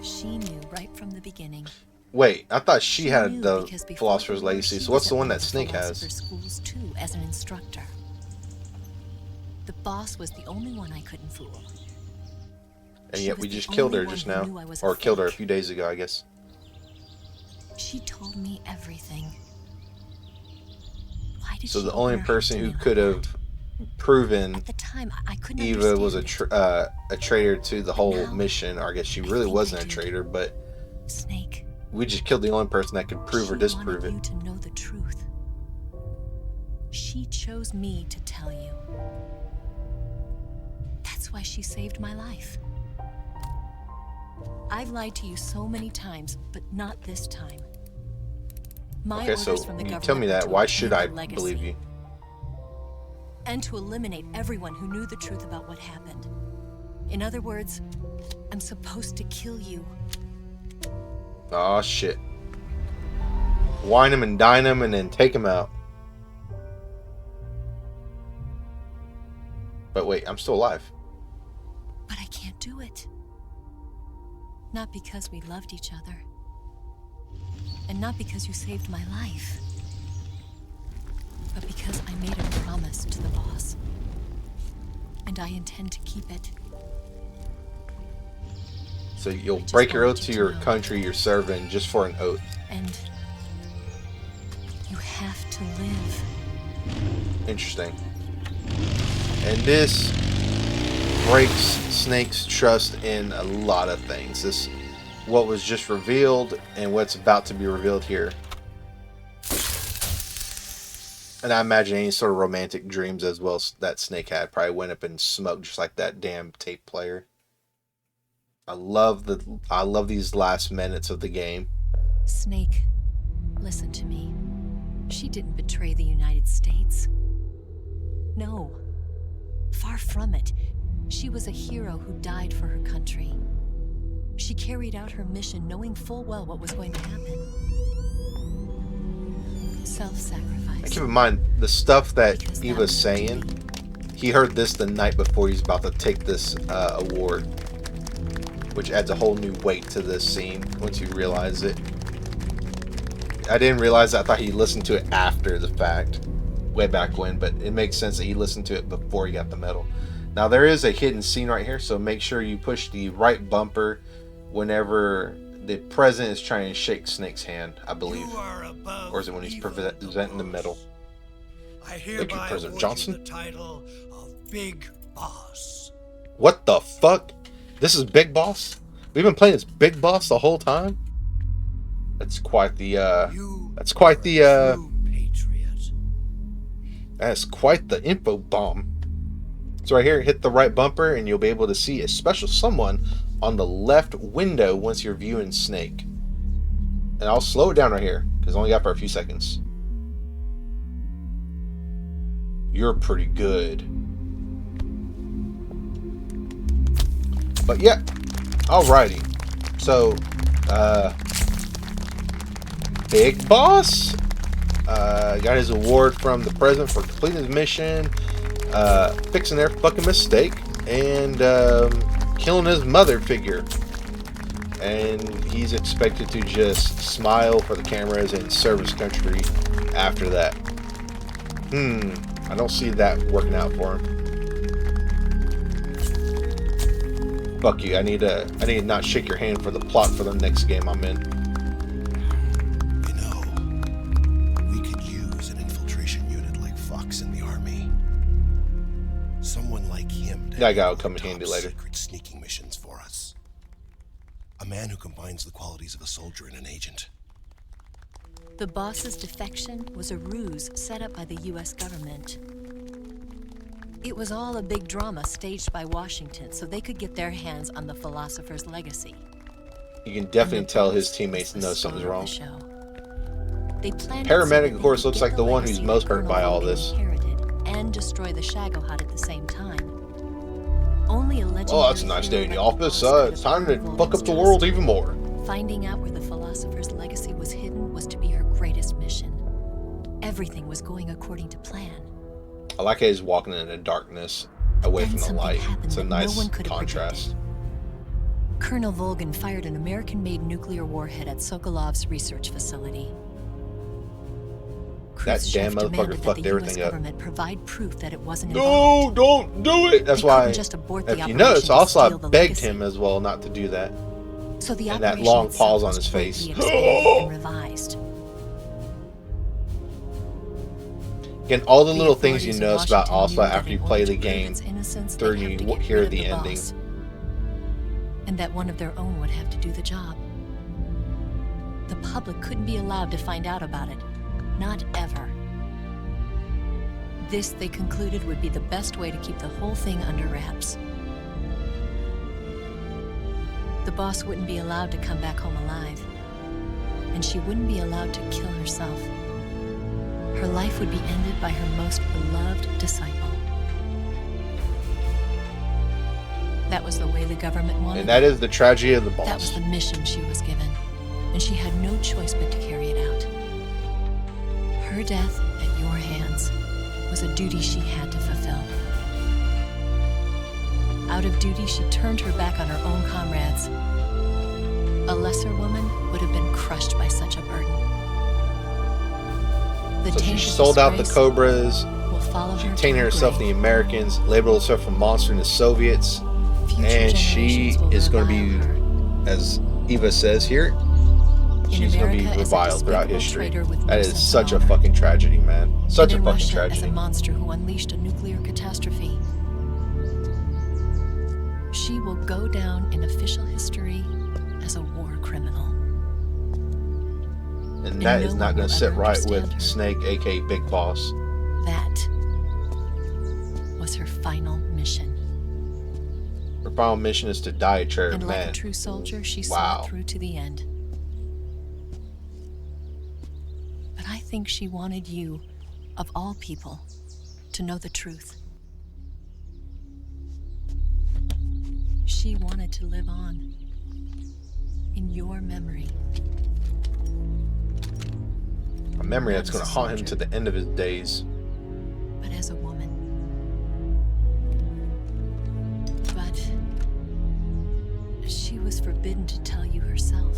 she knew right from the beginning. Wait, I thought she had knew the because before Philosopher's the war, Legacy. she So what's was the at one one that of the Snake philosopher's has? schools too, as an instructor. The boss was the only one I couldn't fool. And She yet was we the just killed only her one just who now. knew I was a Or killed her a fake. few days ago, I guess. She told me everything. Why did So she the open only her heart person to who me like could that? have proven At the time, I couldn't Eva was a understand traitor to the whole now, mission, or I guess she I really think wasn't I a do. traitor, but it. Snake. we just killed the only person that could prove or She disprove wanted it. you to know the truth. She chose me to tell you. That's why she saved my life. I've lied to you so many times, but not this time. My Okay, so orders from the you government tell me were that. to Why obtain should I the legacy believe you? and to eliminate everyone who knew the truth about what happened. In other words, I'm supposed to kill you. Oh shit. Wine him and dine him and then take him out. But wait, I'm still alive. But I can't do it. Not because we loved each other. And not because you saved my life. But because I made a promise to the boss. And I intend to keep it. So you'll just break your wanted oath to you to your know. country you're serving just for an oath. And you have to live. Interesting. And this breaks Snake's trust in a lot of things. This, what was just revealed and what's about to be revealed here. And I imagine any sort of romantic dreams as well that Snake had probably went up and smoked just like that damn tape player. I love these last minutes of the game. Snake, listen to me. She didn't betray the United States. No. Far from it. She was a hero who died for her country. She carried out her mission knowing full well what was going to happen. Self-sacrifice. And keep in mind, the stuff that Because he that was was saying, duty. he heard this the night before he's about to take this award. Which adds a whole new weight to this scene once you realize it. I didn't realize that. I thought he listened to it after the fact. Way back when, but it makes sense that he listened to it before he got the medal. Now there is a hidden scene right here, so make sure you push the right bumper whenever the president is trying to shake Snake's hand, I believe. Or is it when he's presenting the medal? I Thank you, hereby President award Johnson. you the title of Big Boss. What the fuck? This is Big Boss? We've been playing as Big Boss the whole time? That's quite the that's quite the True patriot. that's quite the info bomb. So right here, hit the right bumper and you'll be able to see a special someone on the left window once you're viewing Snake. And I'll slow it down right here, because I only got for a few seconds. You're pretty good. But yeah, alrighty. So, Big Boss got his award from the president for completing his mission, fixing their fucking mistake, and killing his mother figure. And he's expected to just smile for the cameras and serve his country after that. I don't see that working out for him. Fuck you. I need to not shake your hand for the plot for the next game I'm in. You know, we could use an infiltration unit like Fox in the army. Someone like him to That guy will handle come in top handy later. secret sneaking missions for us. A man who combines the qualities of a soldier and an agent. The boss's defection was a ruse set up by the US government. It was all a big drama staged by Washington so they could get their hands on the philosopher's legacy. You can definitely And the tell his boss teammates was the know star something's of the wrong. show. They planned it so Paramedic, that of they course, could looks get like the one who's legacy most that hurt by Colonel all Logan this. inherited and destroy the Shagohod at the same time. Only a legendary Oh, that's a nice day in the hero like office. boss could It's have time to earned fuck up the Logan's world trust. even more. Finding out where the philosopher's legacy was hidden was to be her greatest mission. Everything was going according to plan. I like how he's walking in the darkness, away Then from the something light. happened It's a that nice no one could have contrast. predicted. Colonel Volgan fired an American-made nuclear warhead at Sokolov's research facility. That Khrushchev damn motherfucker demanded that fucked the US everything up. government provide proof that it wasn't No, involved. don't do it! That's They why, couldn't just abort the if you operation notice, to also I steal the begged legacy. him as well not to do that. So the And that operation long itself pause on was his face. greatly expanded and revised. Again, all the The little things you authorities in notice about Washington also knew that after you in play order the to prove game, its innocence, through they'd have you to get hear rid of the ending. boss. And that one of their own would have to do the job. The public couldn't be allowed to find out about it. Not ever. This, they concluded, would be the best way to keep the whole thing under wraps. The boss wouldn't be allowed to come back home alive. And she wouldn't be allowed to kill herself. Her life would be ended by her most beloved disciple. That was the way the government wanted it. And that is the tragedy of the boss. That was the mission she was given, and she had no choice but to carry it out. Her death at your hands was a duty she had to fulfill. Out of duty, she turned her back on her own comrades. A lesser woman would have been crushed by such a burden. The So she taint of sold out the disgrace Cobras. will follow She her to tainted her herself grave. the Americans, labeled herself a monster in the Soviets. Future And she generations will is going to revile be, her. as Eva says here, she's going to be America as a reviled throughout despicable history. traitor with That no is sense such of a honor. fucking tragedy, man. Such a And in fucking Russia as tragedy. a monster who unleashed a nuclear catastrophe. She will go down in official history as a war criminal. And that no is one not going will to sit ever right with understand her. Snake, aka Big Boss. That was her final mission. Her final mission is to die a traitor. And like Man, a true soldier, she saw wow. it through to the end. But I think she wanted you, of all people, to know the truth. She wanted to live on in your memory. A memory Not that's as going a to haunt him soldier, to the end of his days. but as a woman. But she was forbidden to tell you herself.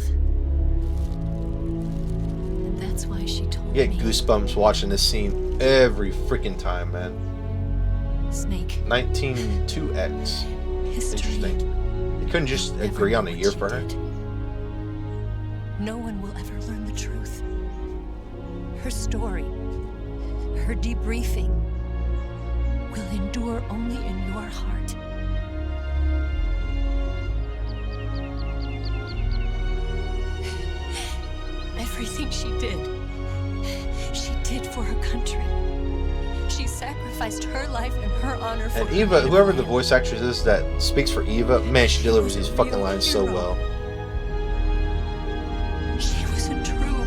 And that's why she told You get me. goosebumps watching this scene every freaking time, man. Snake. 192X. History. Interesting. They couldn't just Never agree on know a what year she for her. did. No one will ever learn the truth. Her story, her debriefing, will endure only in your heart. Everything she did for her country. She sacrificed her life and her honor for And her Eva, native whoever the land. voice actress is that speaks for Eva, man, she delivers these fucking lines so well. She was a true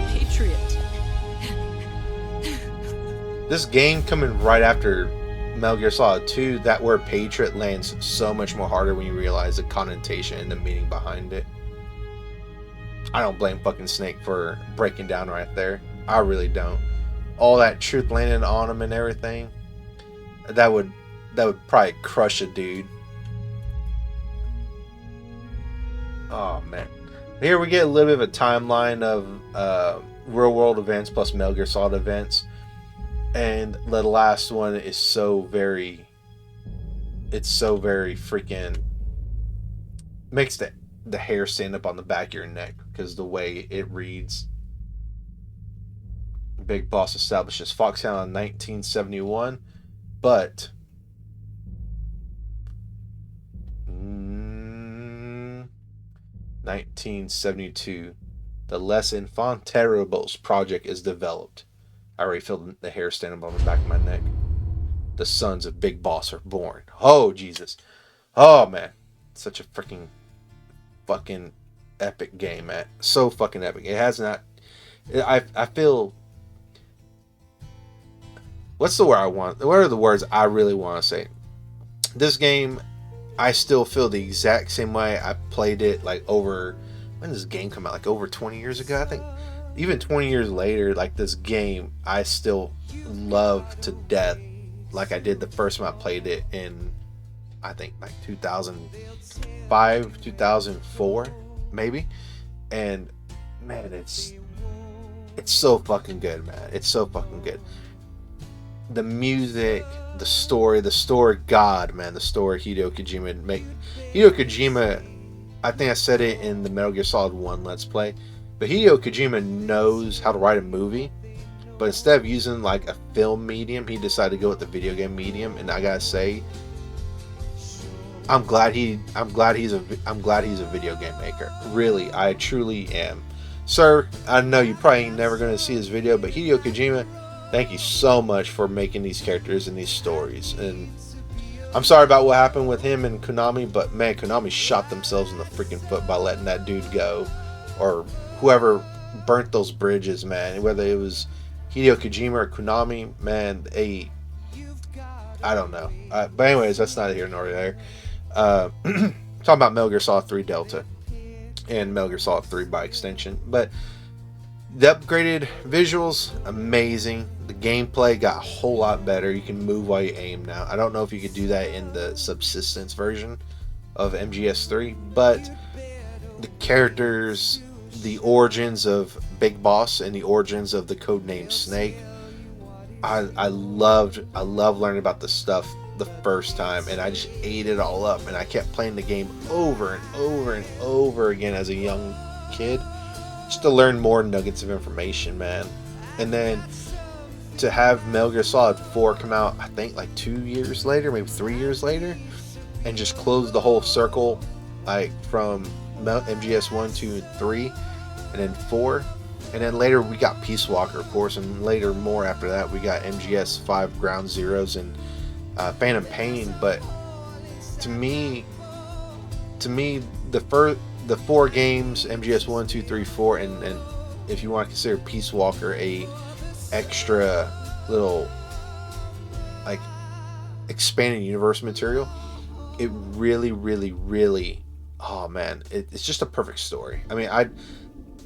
patriot. This game coming right after Metal Gear Solid 2, that word patriot lands so much more harder when you realize the connotation and the meaning behind it. I don't blame fucking Snake for breaking down right there. I really don't. All that truth landing on him and everything, that would probably crush a dude. Oh man. Here we get a little bit of a timeline of real world events plus Metal Gear Solid events. And the last one is so very freaking makes the hair stand up on the back of your neck because the way it reads. Big Boss establishes Foxhound in 1971, but 1972, the Les Infanteribles project is developed. I already feel the hair standing up on the back of my neck. The sons of Big Boss are born. Oh, Jesus. Oh, man. Such a freaking fucking epic game, man. So fucking epic. It has not... I feel... What's the word I want? What are the words I really want to say? This game, I still feel the exact same way. I played it like over... When did this game come out? Like over 20 years ago, I think. Even 20 years later, like this game, I still love to death. Like I did the first time I played it in, I think like 2005, 2004, maybe. And man, it's so fucking good, man. It's so fucking good. The music, the story god, man. The story Hideo Kojima make. Hideo Kojima, I think I said it in the Metal Gear Solid 1 Let's Play. But Hideo Kojima knows how to write a movie, but instead of using like a film medium, he decided to go with the video game medium. And I gotta say, I'm glad he's a video game maker. Really, I truly am. Sir, I know you probably ain't never gonna see this video, but Hideo Kojima, thank you so much for making these characters and these stories. And I'm sorry about what happened with him and Konami, but man, Konami shot themselves in the freaking foot by letting that dude go, or whoever burnt those bridges, man. Whether it was Hideo Kojima or Konami, man, I don't know. But anyways, that's neither here nor there. Talking about Metal Gear Solid 3 Delta and Metal Gear Solid 3 by extension, but the upgraded visuals, amazing. The gameplay got a whole lot better. You can move while you aim now. I don't know if you could do that in the subsistence version of MGS3, but the characters, the origins of Big Boss and the origins of the codename Snake, I loved learning about this stuff the first time, and I just ate it all up, and I kept playing the game over and over and over again as a young kid, just to learn more nuggets of information, man. And then to have Metal Gear Solid 4 come out, I think like 2 years later, maybe 3 years later, and just close the whole circle, like from MGS 1, 2, and 3, and then 4. And then later we got Peace Walker, of course, and later more after that we got MGS 5 Ground Zeroes and Phantom Pain. But to me, the 4 games, MGS 1, 2, 3, 4, and if you want to consider Peace Walker a extra little like expanded universe material, it really, oh man, it's just a perfect story. I mean,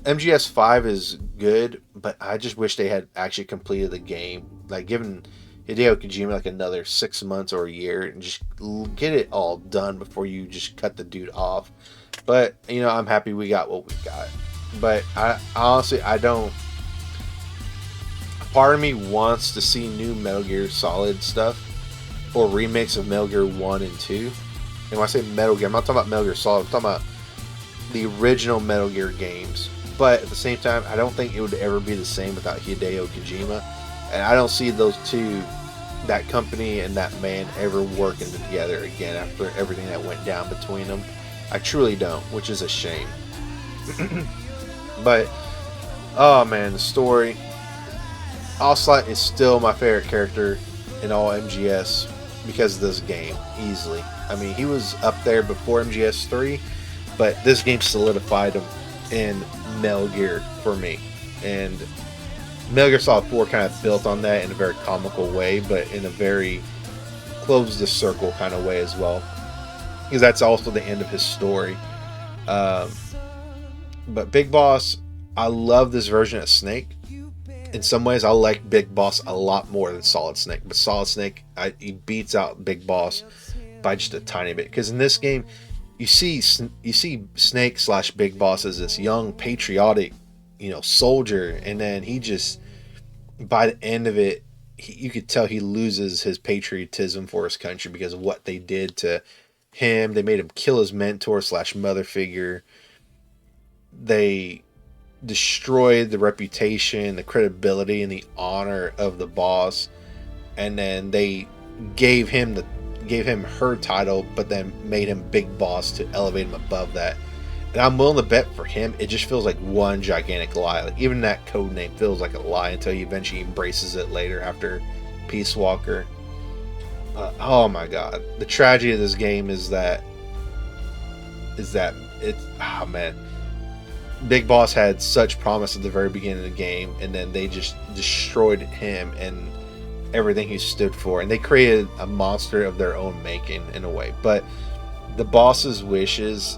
MGS 5 is good, but I just wish they had actually completed the game, like given Hideo Kojima like another 6 months or a year, and just get it all done before you just cut the dude off. But you know, I'm happy we got what we got. But I honestly, I don't. Part of me wants to see new Metal Gear Solid stuff, or remakes of Metal Gear 1 and 2. And when I say Metal Gear, I'm not talking about Metal Gear Solid, I'm talking about the original Metal Gear games. But at the same time, I don't think it would ever be the same without Hideo Kojima. And I don't see those two, that company and that man, ever working together again after everything that went down between them. I truly don't, which is a shame. But, oh man, the story. Ocelot is still my favorite character in all MGS because of this game, easily. I mean, he was up there before MGS 3, but this game solidified him in Metal Gear for me. And Metal Gear Solid 4 kind of built on that in a very comical way, but in a very close the circle kind of way as well, because that's also the end of his story. But Big Boss, I love this version of Snake. In some ways, I like Big Boss a lot more than Solid Snake, but Solid Snake, he beats out Big Boss by just a tiny bit. Because in this game, you see Snake / Big Boss as this young patriotic, soldier, and then he just, by the end of it, you could tell he loses his patriotism for his country because of what they did to him. They made him kill his mentor / mother figure. They destroyed the reputation, the credibility, and the honor of the boss, and then they gave him her title, but then made him Big Boss to elevate him above that. And I'm willing to bet for him, it just feels like one gigantic lie. Like, even that code name feels like a lie until he eventually embraces it later after Peace Walker. Oh my god, the tragedy of this game is that oh man, Big Boss had such promise at the very beginning of the game, and then they just destroyed him and everything he stood for, and they created a monster of their own making in a way. But the boss's wishes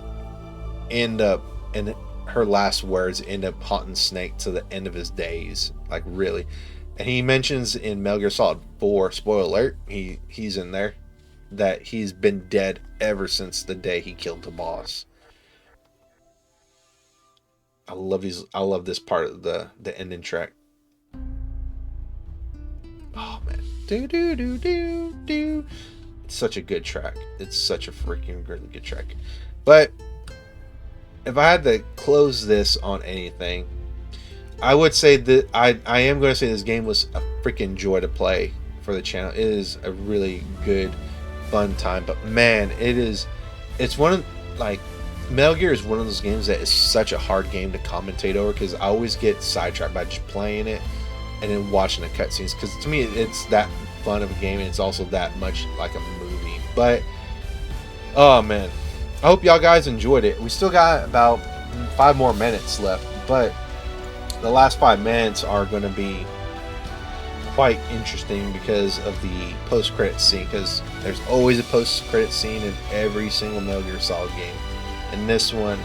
end up, and her last words end up haunting Snake to the end of his days, like really. And he mentions in Metal Gear Solid 4, spoiler alert, he's in there, that he's been dead ever since the day he killed the boss. I love this part of the ending track. Oh man, do. It's such a good track. It's such a freaking really good track. But if I had to close this on anything, I would say that I am going to say this game was a freaking joy to play for the channel. It is a really good, fun time. But man, it's one of, like, Metal Gear is one of those games that is such a hard game to commentate over, because I always get sidetracked by just playing it and then watching the cutscenes, because to me it's that fun of a game, and it's also that much like a movie. But oh man, I hope y'all guys enjoyed it. We still got about 5 more minutes left, but the last 5 minutes are going to be quite interesting because of the post-credit scene, because there's always a post-credit scene in every single Metal Gear Solid game, and this one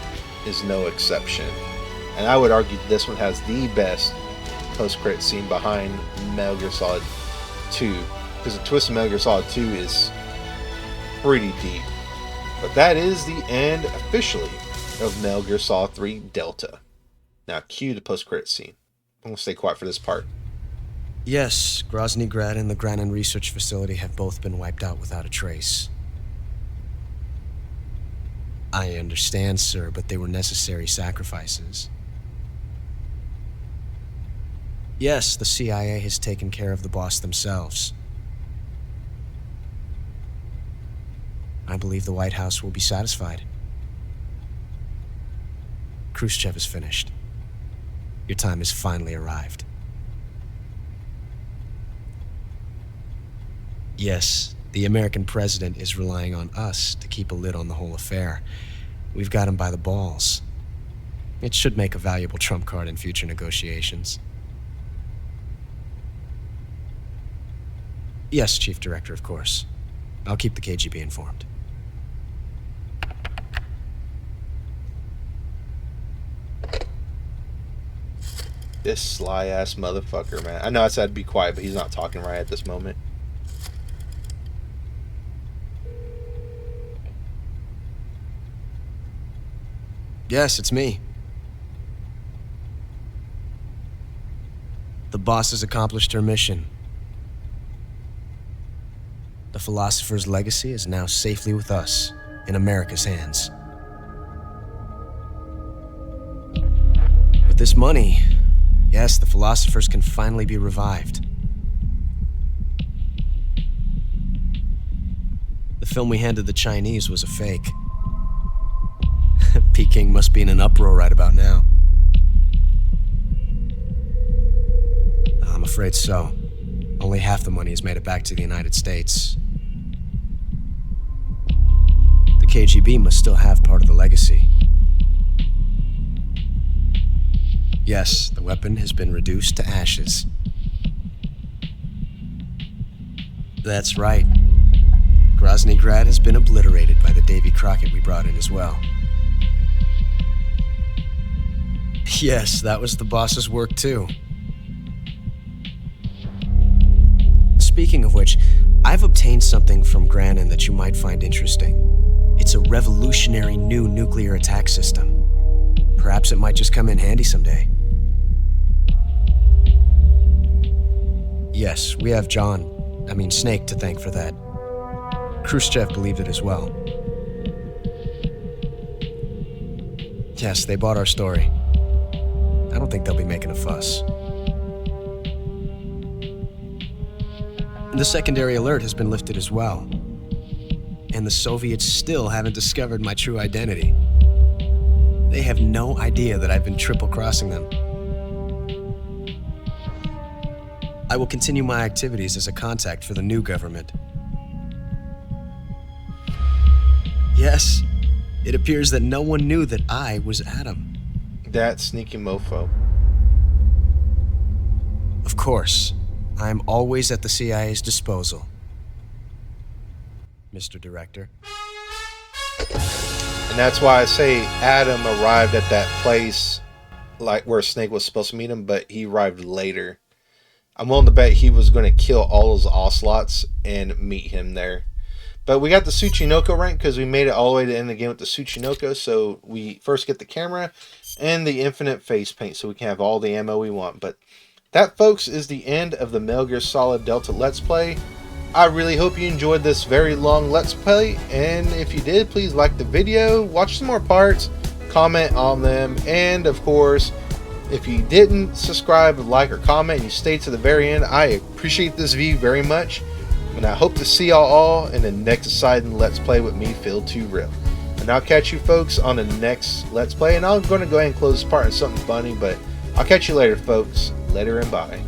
is no exception. And I would argue this one has the best post-credit scene behind Metal Gear Solid 2, because the twist of Metal Gear Solid 2 is pretty deep. But that is the end officially of Metal Gear Solid 3 Delta. Now cue the post-credit scene. I'm going to stay quiet for this part. Yes, Grozny Grad and the Granin Research Facility have both been wiped out without a trace. I understand, sir, but they were necessary sacrifices. Yes, the CIA has taken care of the boss themselves. I believe the White House will be satisfied. Khrushchev is finished. Your time has finally arrived. Yes, the American president is relying on us to keep a lid on the whole affair. We've got him by the balls. It should make a valuable trump card in future negotiations. Yes, Chief Director, of course. I'll keep the KGB informed. This sly-ass motherfucker, man. I know I said I'd be quiet, but he's not talking right at this moment. Yes, it's me. The boss has accomplished her mission. The philosopher's legacy is now safely with us, in America's hands. With this money, yes, the philosophers can finally be revived. The film we handed the Chinese was a fake. Peking must be in an uproar right about now. I'm afraid so. Only half the money has made it back to the United States. The KGB must still have part of the legacy. Yes, the weapon has been reduced to ashes. That's right. Grozny Grad has been obliterated by the Davy Crockett we brought in as well. Yes, that was the boss's work too. Speaking of which, I've obtained something from Granin that you might find interesting. It's a revolutionary new nuclear attack system. Perhaps it might just come in handy someday. Yes, we have Snake to thank for that. Khrushchev believed it as well. Yes, they bought our story. I don't think they'll be making a fuss. The secondary alert has been lifted as well. And the Soviets still haven't discovered my true identity. They have no idea that I've been triple-crossing them. I will continue my activities as a contact for the new government. Yes, it appears that no one knew that I was Adam. That sneaky mofo. Of course, I am always at the CIA's disposal, Mr. Director. And that's why I say Adam arrived at that place like where Snake was supposed to meet him, but he arrived later. I'm willing to bet he was going to kill all those ocelots and meet him there. But we got the Tsuchinoko rank because we made it all the way to the end of the game with the Tsuchinoko. So we first get the camera and the infinite face paint so we can have all the ammo we want. But that, folks, is the end of the Metal Gear Solid Delta Let's Play. I really hope you enjoyed this very long Let's Play. And if you did, please like the video, watch some more parts, comment on them. And, of course, if you didn't subscribe, like, or comment, and you stayed to the very end, I appreciate this view very much. And I hope to see y'all all in the next exciting Let's Play with me, Phil2Real. And I'll catch you folks on the next Let's Play. And I'm going to go ahead and close this part in something funny, but I'll catch you later, folks. Later and bye.